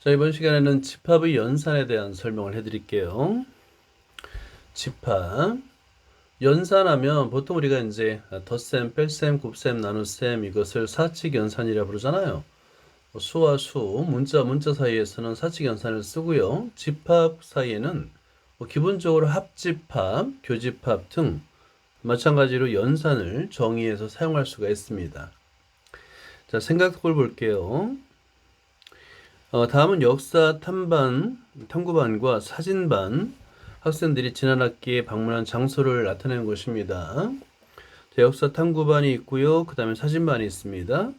자, 이번 시간에는 집합의 연산에 대한 설명을 해드릴게요. 집합. 연산하면 보통 우리가 이제 덧셈, 뺄셈, 곱셈, 나눗셈 이것을 사칙 연산이라 부르잖아요. 수와 수, 문자 사이에서는 사칙 연산을 쓰고요. 집합 사이에는 기본적으로 합집합, 교집합 등 마찬가지로 연산을 정의해서 사용할 수가 있습니다. 자, 생각을 볼게요. 다음은 역사 탐구반과 사진반 학생들이 지난 학기에 방문한 장소를 나타내는 것입니다. 자, 역사 탐구반이 있고요. 그 다음에 사진반이 있습니다.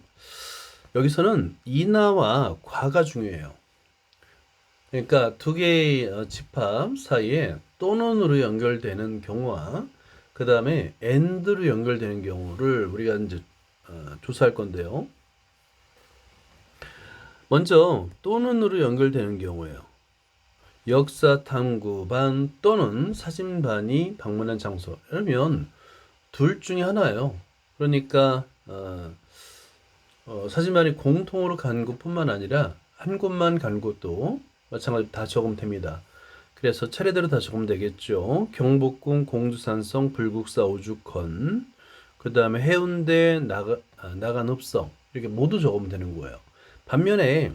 여기서는 이나와 과가 중요해요. 그러니까 두 개의 집합 사이에 또는으로 연결되는 경우와 그 다음에 and로 연결되는 경우를 우리가 이제 조사할 건데요. 먼저 또는으로 연결되는 경우예요. 역사 탐구반 또는 사진반이 방문한 장소. 그러면 둘 중에 하나예요. 그러니까 사진반이 공통으로 간 곳뿐만 아니라 한 곳만 간 곳도 마찬가지로 다 적으면 됩니다. 그래서 차례대로 다 적으면 되겠죠. 경복궁, 공주산성, 불국사, 오죽헌, 그 다음에 해운대, 나간읍성 이렇게 모두 적으면 되는 거예요. 반면에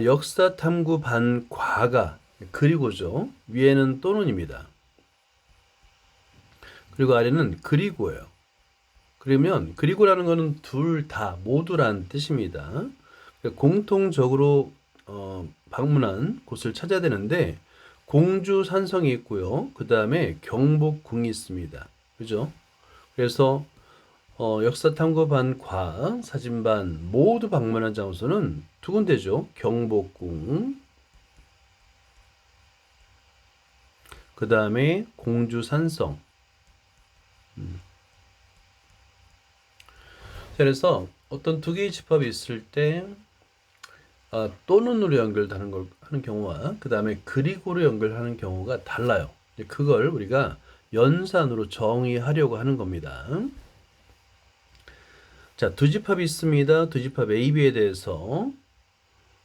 역사 탐구 반과가 그리고죠. 위에는 또는입니다. 그리고 아래는 그리고예요. 그러면 그리고라는 것은 둘 다 모두라는 뜻입니다. 공통적으로 방문한 곳을 찾아야 되는데 공주 산성이 있고요. 그 다음에 경복궁이 있습니다. 그죠? 그래서 역사 탐구반 과 사진반 모두 방문한 장소는 두 군데죠. 경복궁, 그 다음에 공주산성. 그래서 어떤 두 개의 집합이 있을 때 또는으로 하는 경우와 그 다음에 그리고로 연결하는 경우가 달라요. 그걸 우리가 연산으로 정의하려고 하는 겁니다. 자, 두 집합이 있습니다. 두 집합 A, B에 대해서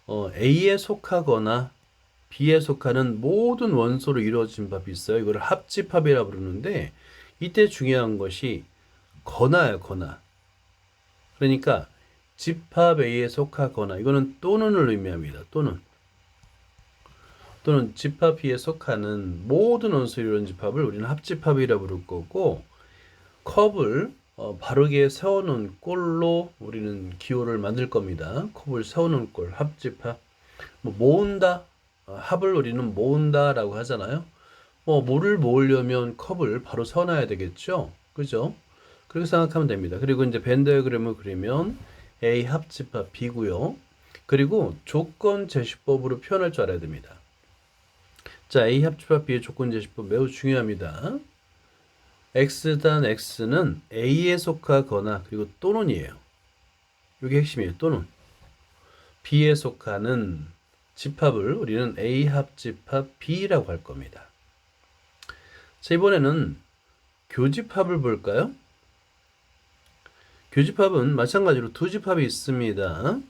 A에 속하거나 B에 속하는 모든 원소로 이루어진 집합이 있어요. 이걸 합집합이라 부르는데 이때 중요한 것이 거나예요, 거나. 그러니까 집합 A에 속하거나 이거는 또는을 의미합니다. 또는 집합 B에 속하는 모든 원소로 이루어진 집합을 우리는 합집합이라 부를 거고 컵을 바르게 세우는 꼴로 우리는 기호를 만들 겁니다. 컵을 세우는 꼴, 합집합. 모은다, 합을 우리는 모은다라고 하잖아요. 뭐를 모으려면 컵을 바로 세워놔야 되겠죠. 그죠? 그렇게 생각하면 됩니다. 그리고 이제 벤 다이어그램을 그리면 A 합집합 B고요. 그리고 조건 제시법으로 표현할 줄 알아야 됩니다. 자, A 합집합 B의 조건 제시법 매우 중요합니다. X단 X는 A에 속하거나 그리고 또는이에요. 이게 핵심이에요. 또는. B에 속하는 집합을 우리는 A 합집합 B라고 할 겁니다. 자, 이번에는 교집합을 볼까요? 교집합은 마찬가지로 두 집합이 있습니다.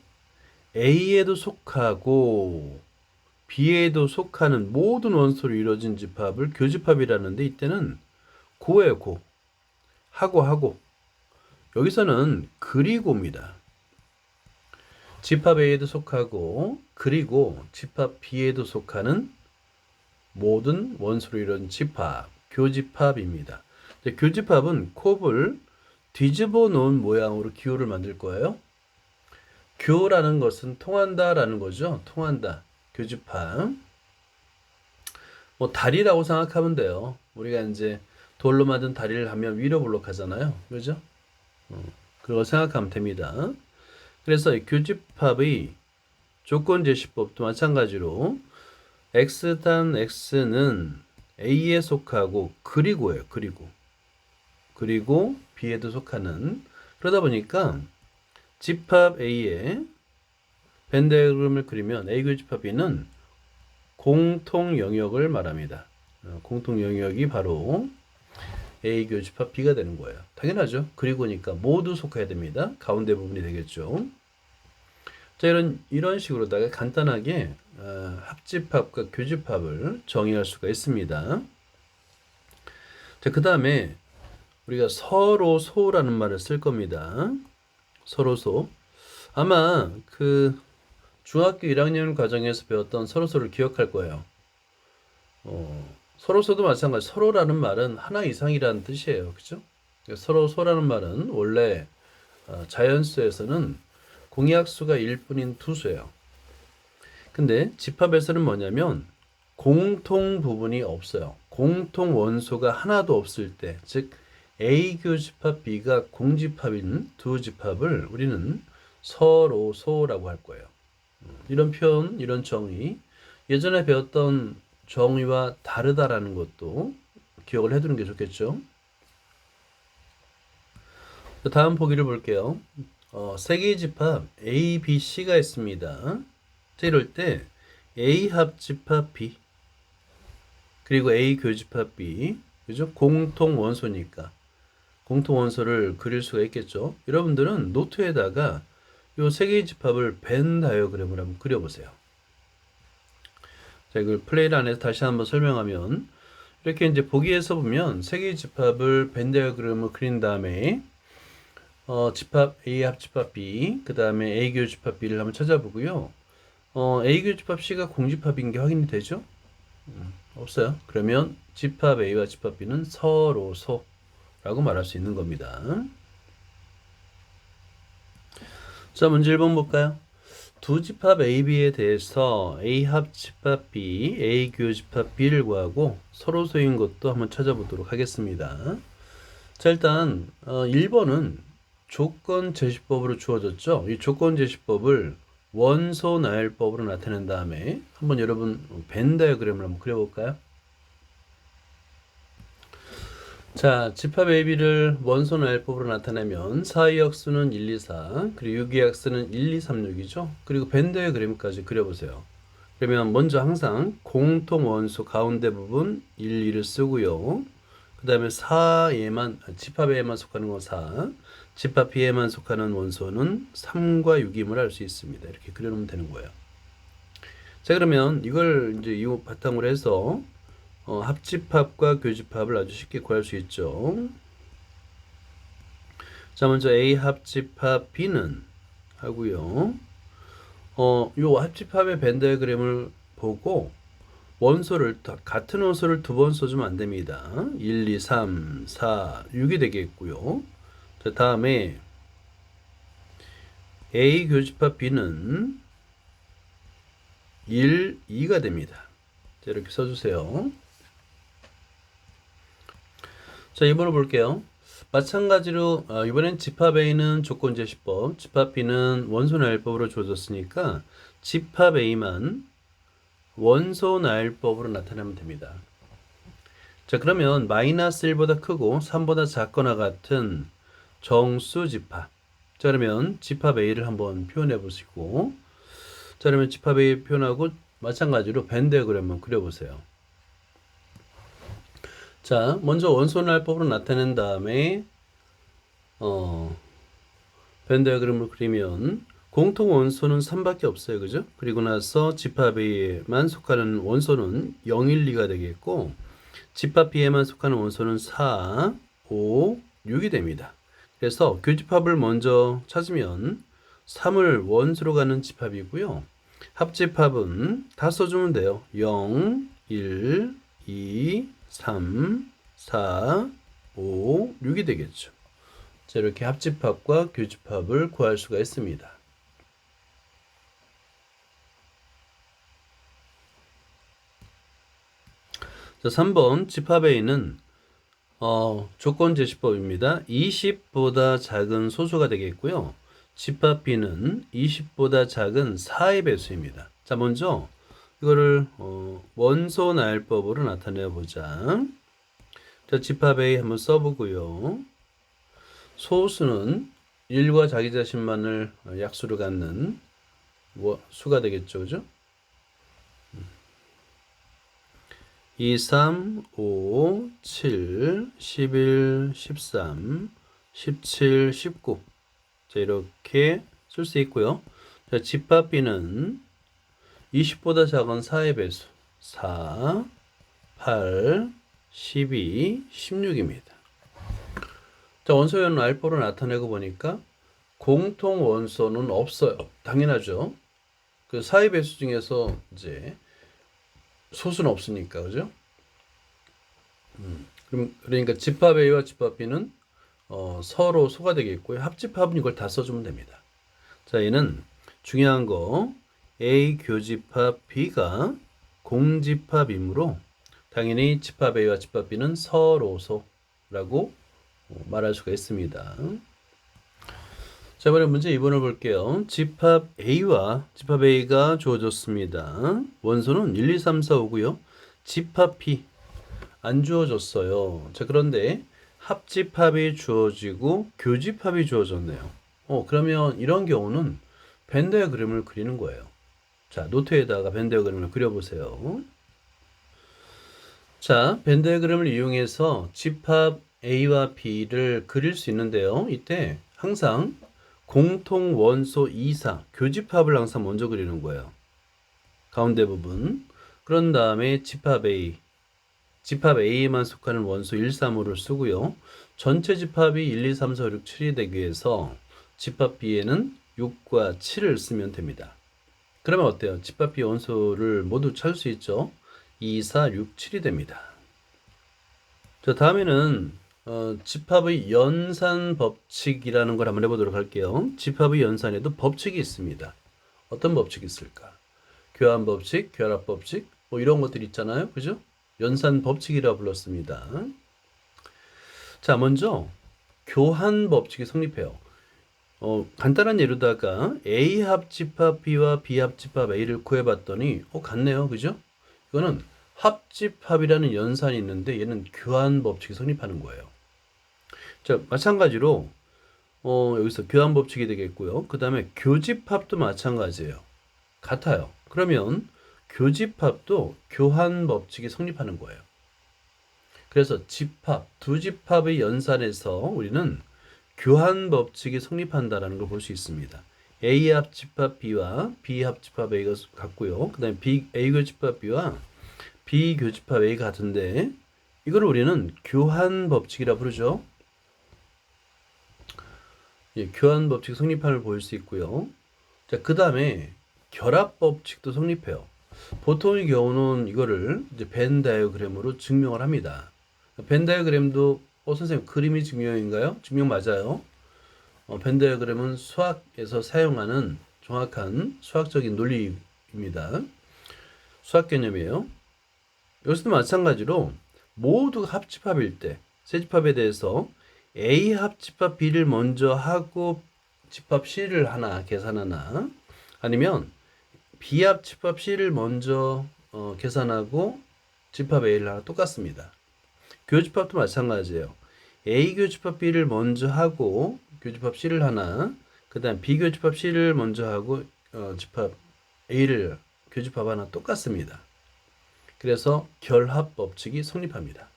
A에도 속하고 B에도 속하는 모든 원소로 이루어진 집합을 교집합이라는데 이때는 고예요, 고. 하고. 여기서는 그리고입니다. 집합 A에도 속하고 그리고 집합 B에도 속하는 모든 원소로 이루어진 집합, 교집합입니다. 교집합은 콥을 뒤집어 놓은 모양으로 기호를 만들 거예요. 교라는 것은 통한다라는 거죠. 통한다. 교집합. 다리라고 생각하면 돼요. 우리가 이제 돌로 만든 다리를 하면 위로 블록하잖아요. 그죠? 그걸 생각하면 됩니다. 그래서 이 교집합의 조건 제시법도 마찬가지로 X단 X는 A에 속하고 그리고예요. 그리고 B에도 속하는 그러다 보니까 집합 A에 벤 다이어그램을 그리면 A 교집합 B는 공통 영역을 말합니다. 공통 영역이 바로 A 교집합 B가 되는 거예요. 당연하죠. 그리고니까 모두 속해야 됩니다. 가운데 부분이 되겠죠. 자, 이런 식으로다가 간단하게 합집합과 교집합을 정의할 수가 있습니다. 자, 그 다음에 우리가 서로소라는 말을 쓸 겁니다. 서로소. 아마 그 중학교 1학년 과정에서 배웠던 서로소를 기억할 거예요. 서로소도 마찬가지. 서로라는 말은 하나 이상이라는 뜻이에요. 그죠? 서로소라는 말은 원래 자연수에서는 공약수가 1뿐인 투수예요. 근데 집합에서는 뭐냐면 공통 부분이 없어요. 공통 원소가 하나도 없을 때, 즉 A 교집합 B가 공집합인 두 집합을 우리는 서로소라고 할 거예요. 이런 표현, 이런 정의, 예전에 배웠던 정의와 다르다라는 것도 기억을 해두는 게 좋겠죠. 다음 보기를 볼게요. 세 개의 집합 A, B, C가 있습니다. 자, 이럴 때 A 합집합 B 그리고 A 교집합 B, 그죠? 공통 원소니까 공통 원소를 그릴 수가 있겠죠. 여러분들은 노트에다가 이 세 개의 집합을 벤 다이어그램을 한번 그려보세요. 자, 이걸 플레이를 안에서 다시 한번 설명하면 이렇게 이제 보기에서 보면 세 개의 집합을 벤 다이어그램을 그린 다음에 집합 A 합집합 B, 그 다음에 A 교집합 B를 한번 찾아보고요. A 교집합 C가 공집합인 게 확인이 되죠? 없어요. 그러면 집합 A와 집합 B는 서로소라고 말할 수 있는 겁니다. 자, 문제 1번 볼까요? 두 집합 A, B에 대해서 A 합집합 B, A 교집합 B를 구하고 서로소인 것도 한번 찾아보도록 하겠습니다. 자, 일단 1번은 조건 제시법으로 주어졌죠. 이 조건 제시법을 원소 나열법으로 나타낸 다음에 한번 여러분 벤 다이어그램을 한번 그려볼까요? 자, 집합 AB를 원소 나열법으로 나타내면 4의 약수는 1, 2, 4 그리고 6의 약수는 1, 2, 3, 6이죠. 그리고 벤 다이어그램까지 그려보세요. 그러면 먼저 항상 공통 원소 가운데 부분 1, 2를 쓰고요. 그 다음에 4에만 집합 A에만 속하는 건 4, 집합 B에만 속하는 원소는 3과 6임을 알 수 있습니다. 이렇게 그려놓으면 되는 거예요. 자, 그러면 이걸 이제 이 바탕으로 해서 합집합과 교집합을 아주 쉽게 구할 수 있죠. 자, 먼저 A 합집합 B는 하고요. 요 합집합의 벤 다이어그램을 보고 원소를 같은 원소를 두 번 써주면 안 됩니다. 1, 2, 3, 4, 6이 되겠고요. 자, 다음에 A 교집합 B는 1, 2가 됩니다. 자, 이렇게 써주세요. 자, 2번을 볼게요. 마찬가지로 이번엔 집합 A는 조건 제시법, 집합 B는 원소 나열법으로 주어졌으니까 집합 A만 원소 나열법으로 나타내면 됩니다. 자, 그러면 마이너스 1보다 크고 3보다 작거나 같은 정수 집합. 자, 그러면 집합 A를 한번 표현해 보시고, 자, 그러면 집합 A 표현하고 마찬가지로 벤 다이어그램만 그려보세요. 자, 먼저 원소 나열법으로 나타낸 다음에 벤 다이어그램을 그리면 공통 원소는 3밖에 없어요. 그죠? 그리고 나서 집합 A에만 속하는 원소는 0, 1, 2가 되겠고 집합 B에만 속하는 원소는 4, 5, 6이 됩니다. 그래서 교집합을 먼저 찾으면 3을 원수로 가는 집합이고요. 합집합은 다 써주면 돼요. 0, 1, 2, 3, 4, 5, 6이 되겠죠. 자, 이렇게 합집합과 교집합을 구할 수가 있습니다. 자, 3번 집합 A는 조건 제시법입니다. 20보다 작은 소수가 되겠고요. 집합 B는 20보다 작은 4의 배수입니다. 자, 먼저 이거를 원소 나열법으로 나타내 보자. 자, 집합 A 한번 써보고요. 소수는 1과 자기 자신만을 약수로 갖는 수가 되겠죠, 그죠? 2, 3, 5, 7, 11, 13, 17, 19. 자, 이렇게 쓸 수 있고요. 자, 집합 B는 20보다 작은 4의 배수 4, 8, 12, 16입니다. 자, 원소연은 알파로 나타내고 보니까 공통 원소는 없어요. 당연하죠. 그 4의 배수 중에서 이제 소수는 없으니까, 그죠? 그러니까 집합 A와 집합 B는 서로 소가 되겠고요. 합집합은 이걸 다 써주면 됩니다. 자, 얘는 중요한 거 A 교집합 B가 공집합이므로 당연히 집합 A와 집합 B는 서로소라고 말할 수가 있습니다. 자, 이번에 문제 2번을 볼게요. 집합 A가 주어졌습니다. 원소는 1, 2, 3, 4, 5고요. 집합 B 안 주어졌어요. 자, 그런데 합집합이 주어지고 교집합이 주어졌네요. 그러면 이런 경우는 벤 다이어그램을 그리는 거예요. 자, 노트에다가 벤 다이어그램을 그려보세요. 자, 벤 다이어그램을 이용해서 집합 A와 B를 그릴 수 있는데요. 이때 항상 공통 원소 이상, 교집합을 항상 먼저 그리는 거예요. 가운데 부분. 그런 다음에 집합 A에만 속하는 원소 1, 3, 5를 쓰고요. 전체 집합이 1, 2, 3, 4, 5, 6, 7이 되기 위해서 집합 B에는 6과 7을 쓰면 됩니다. 그러면 어때요? 집합 B 원소를 모두 찾을 수 있죠? 2, 4, 6, 7이 됩니다. 자, 다음에는 집합의 연산 법칙이라는 걸 한번 해보도록 할게요. 집합의 연산에도 법칙이 있습니다. 어떤 법칙이 있을까? 교환 법칙, 결합 법칙, 뭐 이런 것들 있잖아요. 그죠? 연산 법칙이라 불렀습니다. 자, 먼저 교환 법칙이 성립해요. 간단한 예로다가 A 합집합 B와 B 합집합 A를 구해봤더니 같네요. 그죠? 이거는 합집합이라는 연산이 있는데 얘는 교환 법칙이 성립하는 거예요. 자, 마찬가지로 여기서 교환 법칙이 되겠고요. 그 다음에 교집합도 마찬가지예요. 같아요. 그러면 교집합도 교환 법칙이 성립하는 거예요. 그래서 두 집합의 연산에서 우리는 교환 법칙이 성립한다는 걸 볼 수 있습니다. A 합집합 B와 B 합집합 A가 같고요. 그 다음에 A 교집합 B와 B 교집합 A가 같은데 이걸 우리는 교환 법칙이라 부르죠. 예, 교환 법칙 성립함을 보일 수 있고요. 자, 그 다음에 결합 법칙도 성립해요. 보통의 경우는 이거를 이제 벤 다이어그램으로 증명을 합니다. 벤 다이어그램도 선생님 그림이 증명인가요? 증명 맞아요. 벤 다이어그램은 수학에서 사용하는 정확한 수학적인 논리입니다. 수학 개념이에요. 여기서도 마찬가지로 모두가 합집합일 때 세 집합에 대해서 A 합집합 B를 먼저 하고 집합 C를 하나 계산하나 아니면 B 합집합 C를 먼저 계산하고 집합 A를 하나 똑같습니다. 교집합도 마찬가지예요. A 교집합 B를 먼저 하고 교집합 C를 하나 그 다음 B 교집합 C를 먼저 하고 집합 A를 교집합 하나 똑같습니다. 그래서 결합 법칙이 성립합니다.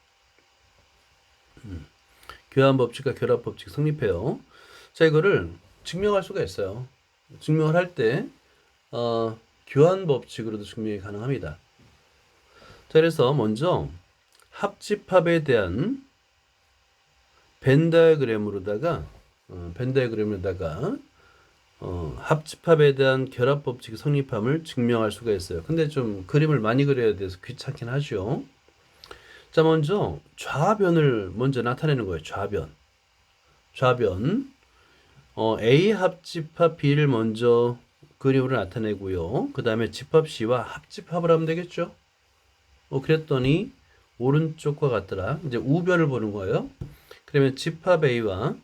교환 법칙과 결합 법칙 성립해요. 자, 이거를 증명할 수가 있어요. 증명을 할 때 교환 법칙으로도 증명이 가능합니다. 자, 그래서 먼저 합집합에 대한 벤 다이어그램으로다가 합집합에 대한 결합 법칙이 성립함을 증명할 수가 있어요. 근데 좀 그림을 많이 그려야 돼서 귀찮긴 하죠. 자, 먼저 좌변을 먼저 나타내는 거예요. 좌변. A 합집합 B를 먼저 그림으로 나타내고요. 그 다음에 집합 C와 합집합을 하면 되겠죠. 그랬더니 오른쪽과 같더라. 이제 우변을 보는 거예요. 그러면 집합 A와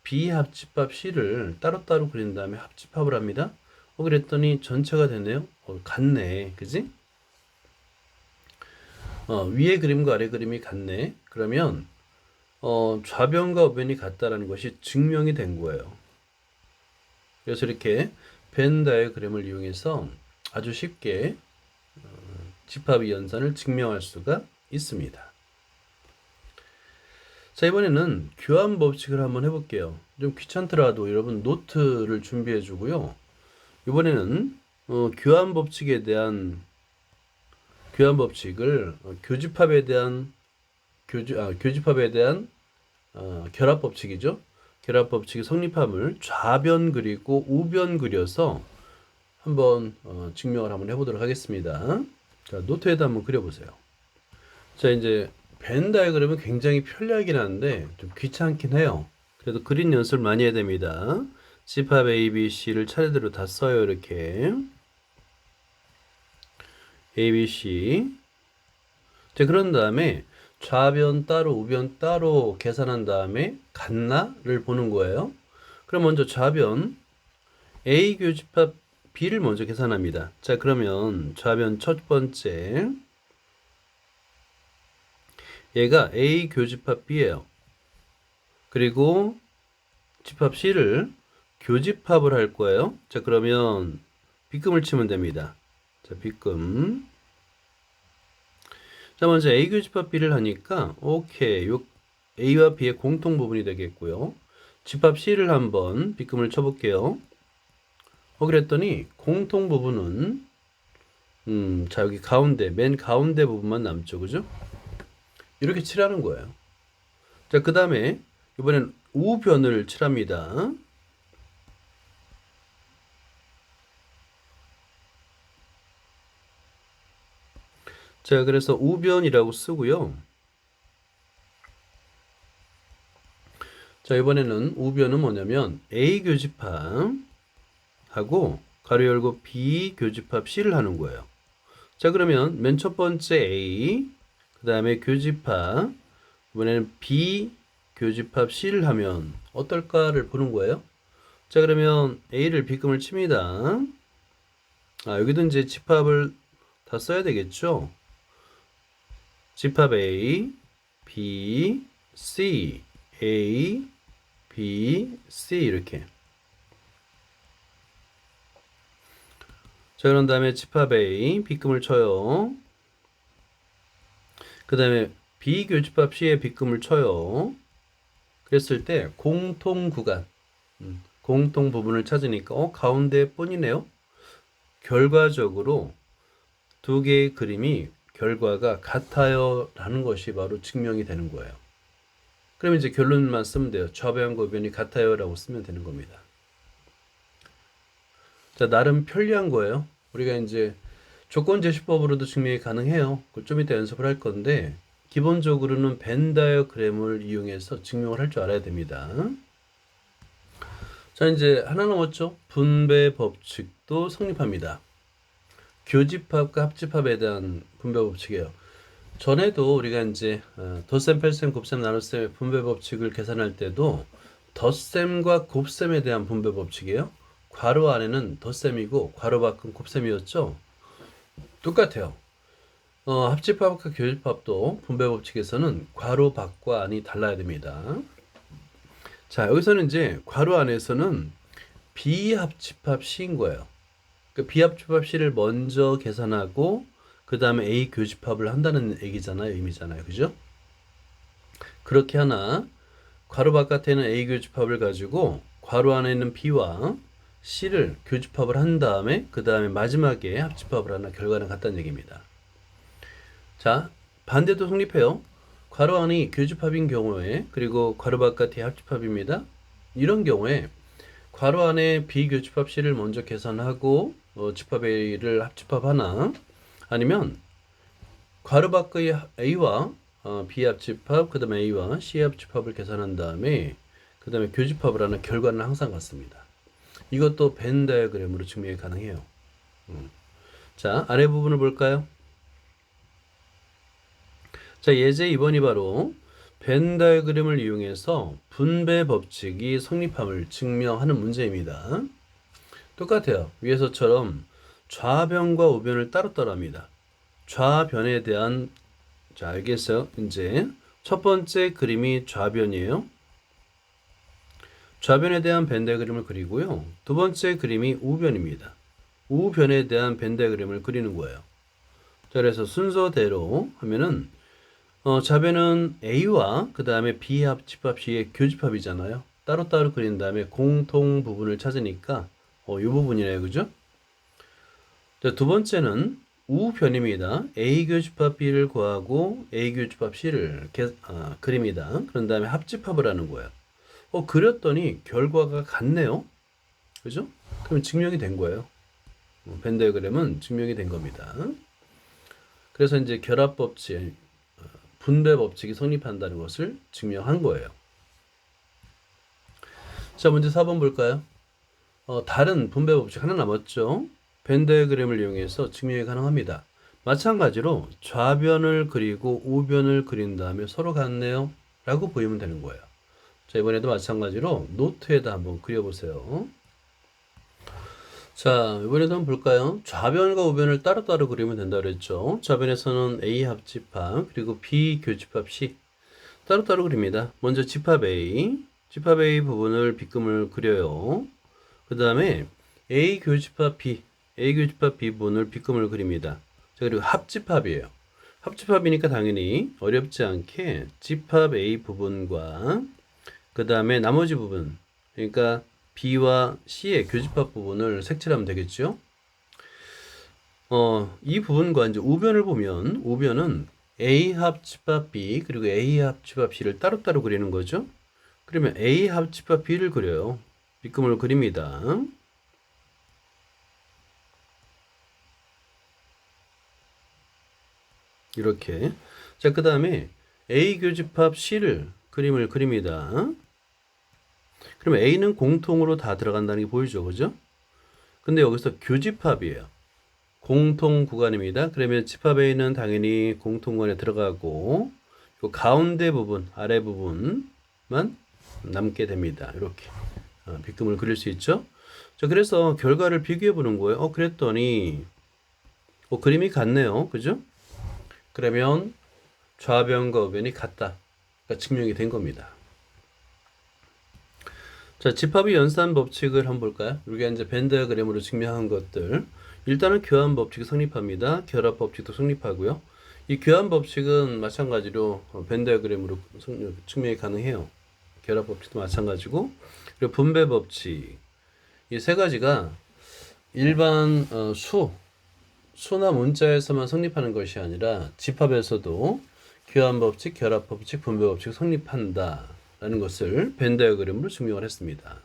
B 합집합 C를 따로따로 그린 다음에 합집합을 합니다. 그랬더니 전체가 되네요. 같네. 그지? 위에 그림과 아래 그림이 같네. 그러면 좌변과 우변이 같다라는 것이 증명이 된 거예요. 그래서 이렇게 벤 다이어그램을 이용해서 아주 쉽게 집합의 연산을 증명할 수가 있습니다. 자, 이번에는 교환 법칙을 한번 해볼게요. 좀 귀찮더라도 여러분 노트를 준비해 주고요. 이번에는 교환 법칙에 대한 교환 법칙을 교집합에 대한 교집합에 대한 결합 법칙이죠. 결합 법칙이 성립함을 좌변 그리고 우변 그려서 한번 증명을 한번 해보도록 하겠습니다. 자, 노트에다 한번 그려보세요. 자, 이제 벤 다이어그램은 굉장히 편리하긴 한데 좀 귀찮긴 해요. 그래도 그림 연습을 많이 해야 됩니다. 집합 A, B, C를 차례대로 다 써요. 이렇게 A, B, C. 자, 그런 다음에 좌변 따로 우변 따로 계산한 다음에 같나를 보는 거예요. 그럼 먼저 좌변 A 교집합 B를 먼저 계산합니다. 자, 그러면 좌변 첫 번째 얘가 A 교집합 B예요. 그리고 집합 C를 교집합을 할 거예요. 자, 그러면 빗금을 치면 됩니다. 자, 빗금. 자, 먼저 A 교집합 B를 하니까 오케이. 요 A와 B의 공통 부분이 되겠고요. 집합 C를 한번 빗금을 쳐볼게요. 그랬더니 공통 부분은 자, 여기 가운데 맨 가운데 부분만 남죠. 그죠? 이렇게 칠하는 거예요. 자, 그 다음에 이번엔 우변을 칠합니다. 자, 그래서 우변이라고 쓰고요. 자, 이번에는 우변은 뭐냐면 A 교집합 하고 가로 열고 B 교집합 C를 하는 거예요. 자, 그러면 맨 첫 번째 A, 그 다음에 교집합, 이번에는 B 교집합 C를 하면 어떨까를 보는 거예요. 자, 그러면 A를 빗금을 칩니다. 여기도 이제 집합을 다 써야 되겠죠. 집합 A, B, C, A, B, C 이렇게. 자, 그런 다음에 집합 A, 빗금을 쳐요. 그 다음에 B 교집합 C에 빗금을 쳐요. 그랬을 때 공통 구간, 공통 부분을 찾으니까 가운데 뿐이네요. 결과적으로 두 개의 그림이 결과가 같아요 라는 것이 바로 증명이 되는 거예요. 그럼 이제 결론만 쓰면 돼요. 좌변과 우변이 같아요 라고 쓰면 되는 겁니다. 자, 나름 편리한 거예요. 우리가 이제 조건 제시법으로도 증명이 가능해요. 그걸 좀 이따 연습을 할 건데 기본적으로는 벤 다이어그램을 이용해서 증명을 할 줄 알아야 됩니다. 자, 이제 하나 남았죠. 분배 법칙도 성립합니다. 교집합과 합집합에 대한 분배 법칙이에요. 전에도 우리가 이제 덧셈, 뺄셈, 곱셈, 나눗셈의 분배 법칙을 계산할 때도 덧셈과 곱셈에 대한 분배 법칙이에요. 괄호 안에는 덧셈이고 괄호 밖은 곱셈이었죠. 똑같아요. 합집합과 교집합도 분배 법칙에서는 괄호 밖과 안이 달라야 됩니다. 자, 여기서는 이제 괄호 안에서는 비합집합 C인 거예요. 그러니까 비합집합 C를 먼저 계산하고 그 다음에 A 교집합을 한다는 얘기잖아요. 의미잖아요. 그죠? 그렇게 하나 괄호 바깥에는 A 교집합을 가지고 괄호 안에 있는 B와 C를 교집합을 한 다음에 그 다음에 마지막에 합집합을 하나 결과는 같다는 얘기입니다. 자, 반대도 성립해요. 괄호 안이 교집합인 경우에 그리고 괄호 바깥이 합집합입니다. 이런 경우에 괄호 안에 비교집합 C를 먼저 계산하고 집합 A를 합집합하나 아니면 괄호 밖의 A와 B 합집합 그 다음에 A와 C 합집합을 계산한 다음에 그 다음에 교집합을 하는 결과는 항상 같습니다. 이것도 벤 다이어그램으로 증명이 가능해요. 자, 아래 부분을 볼까요? 자, 예제 2번이 바로 벤 다이어그램을 이용해서 분배 법칙이 성립함을 증명하는 문제입니다. 똑같아요. 위에서처럼 좌변과 우변을 따로따로 합니다. 좌변에 대한 자, 알겠어요? 이제 첫 번째 그림이 좌변이에요. 좌변에 대한 벤 다이어그램을 그리고요. 두 번째 그림이 우변입니다. 우변에 대한 벤 다이어그램을 그리는 거예요. 자, 그래서 순서대로 하면은 좌변은 A와 그 다음에 B 합집합 C의 교집합이잖아요. 따로따로 그린 다음에 공통 부분을 찾으니까 이 부분이네요. 그죠? 자, 두 번째는 우변입니다. A 교집합 B를 구하고 A 교집합 C를 그립니다. 그런 다음에 합집합을 하는 거예요. 그렸더니 결과가 같네요. 그죠? 그럼 증명이 된 거예요. 벤 다이어그램은 증명이 된 겁니다. 그래서 이제 결합 법칙, 분배 법칙이 성립한다는 것을 증명한 거예요. 자, 문제 4번 볼까요? 다른 분배 법칙 하나 남았죠? 벤 다이어그램을 이용해서 증명이 가능합니다. 마찬가지로 좌변을 그리고 우변을 그린 다음에 서로 같네요 라고 보이면 되는 거예요. 자, 이번에도 마찬가지로 노트에다 한번 그려보세요. 자, 이번에도 한번 볼까요? 좌변과 우변을 따로따로 그리면 된다고 그랬죠. 좌변에서는 A 합집합 그리고 B 교집합 C 따로따로 그립니다. 먼저 집합 A 부분을 빗금을 그려요. 그 다음에 A 교집합 B 부분을 빗금을 그립니다. 자, 그리고 합집합이에요. 합집합이니까 당연히 어렵지 않게 집합 A 부분과 그 다음에 나머지 부분, 그러니까 B와 C의 교집합 부분을 색칠하면 되겠죠. 이 부분과 이제 우변을 보면 우변은 A 합집합 B 그리고 A 합집합 C를 따로따로 그리는 거죠. 그러면 A 합집합 B를 그려요. 빗금을 그립니다. 이렇게. 자, 그 다음에 A 교집합 C를 그림을 그립니다. 그러면 A는 공통으로 다 들어간다는 게 보이죠, 그죠? 근데 여기서 교집합이에요. 공통 구간입니다. 그러면 집합 A는 당연히 공통구간에 들어가고 요 가운데 부분, 아래 부분만 남게 됩니다. 이렇게 빗금을 그릴 수 있죠. 자, 그래서 결과를 비교해 보는 거예요. 그랬더니 그림이 같네요, 그죠? 그러면 좌변과 우변이 같다. 그러니까 증명이 된 겁니다. 자, 집합의 연산 법칙을 한번 볼까요? 우리가 이제 벤 다이어그램으로 증명한 것들. 일단은 교환 법칙이 성립합니다. 결합 법칙도 성립하고요. 이 교환 법칙은 마찬가지로 벤 다이어그램으로 증명이 가능해요. 결합 법칙도 마찬가지고. 그리고 분배 법칙. 이 세 가지가 일반 수나 문자에서만 성립하는 것이 아니라 집합에서도 교환 법칙, 결합 법칙, 분배 법칙 성립한다라는 것을 벤 다이어그램으로 증명을 했습니다.